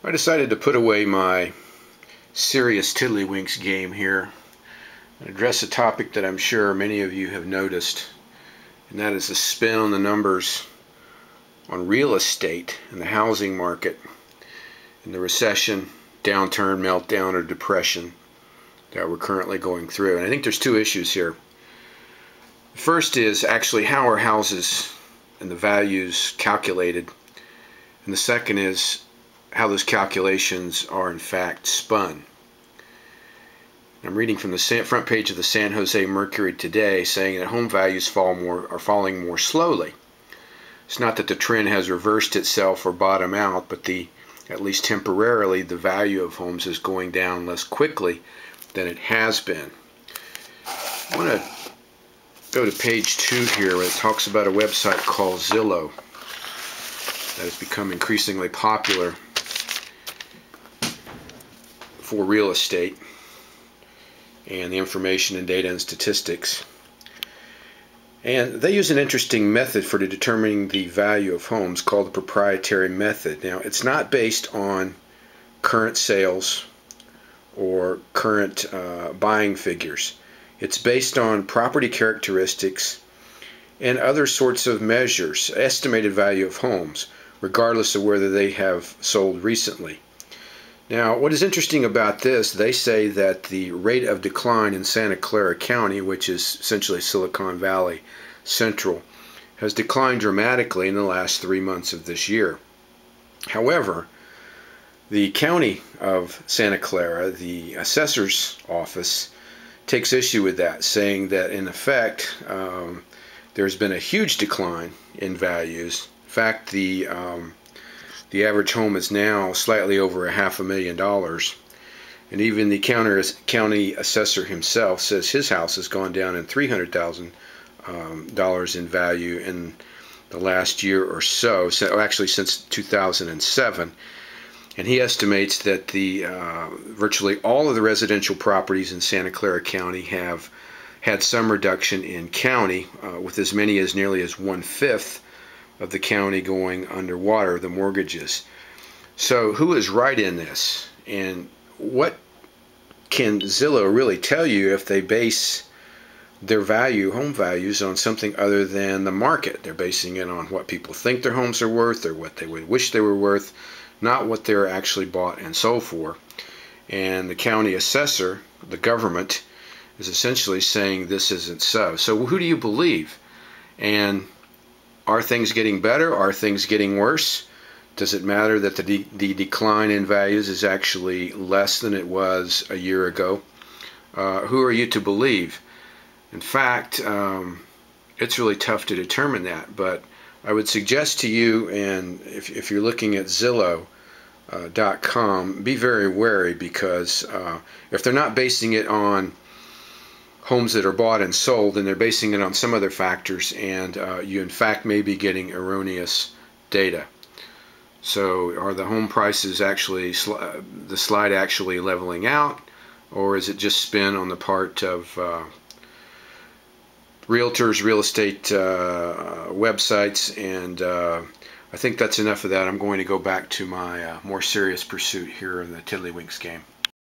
I decided to put away my serious tiddlywinks game here and address a topic that I'm sure many of you have noticed, and that is the spin on the numbers on real estate and the housing market and the recession, downturn, meltdown, or depression that we're currently going through. And I think there's two issues here. The first is actually how are houses and the values calculated, and the second is how those calculations are in fact spun. I'm reading from the front page of the San Jose Mercury today, saying that home values are falling more slowly. It's not that the trend has reversed itself or bottomed out, but at least temporarily, the value of homes is going down less quickly than it has been. I want to go to page 2 here, where it talks about a website called Zillow that has become increasingly popular for real estate and the information and data and statistics. And they use an interesting method for determining the value of homes called the proprietary method. Now, it's not based on current sales or current buying figures. It's based on property characteristics and other sorts of measures, estimated value of homes, regardless of whether they have sold recently. Now, what is interesting about this, they say that the rate of decline in Santa Clara County, which is essentially Silicon Valley Central, has declined dramatically in the last 3 months of this year. However, the county of Santa Clara, the assessor's office, takes issue with that, saying that in effect there's been a huge decline in values. In fact, the average home is now slightly over $500,000, and even the county assessor himself says his house has gone down in $300,000 in value in the last year or so, actually since 2007. And he estimates that virtually all of the residential properties in Santa Clara County have had some reduction in county, with as many as nearly as 1/5 of the county going underwater, the mortgages. So who is right in this? And what can Zillow really tell you if they base their home values, on something other than the market? They're basing it on what people think their homes are worth or what they would wish they were worth, not what they're actually bought and sold for. And the county assessor, the government, is essentially saying this isn't so. So who do you believe? And are things getting better? Are things getting worse? Does it matter that the decline in values is actually less than it was a year ago? Who are you to believe? In fact, it's really tough to determine that, but I would suggest to you, and if you're looking at Zillow.com, be very wary, because if they're not basing it on homes that are bought and sold, then they're basing it on some other factors, and you in fact may be getting erroneous data. So are the home prices actually, the slide actually leveling out, or is it just spin on the part of realtors, real estate websites? And I think that's enough of that. I'm going to go back to my more serious pursuit here in the tiddlywinks game.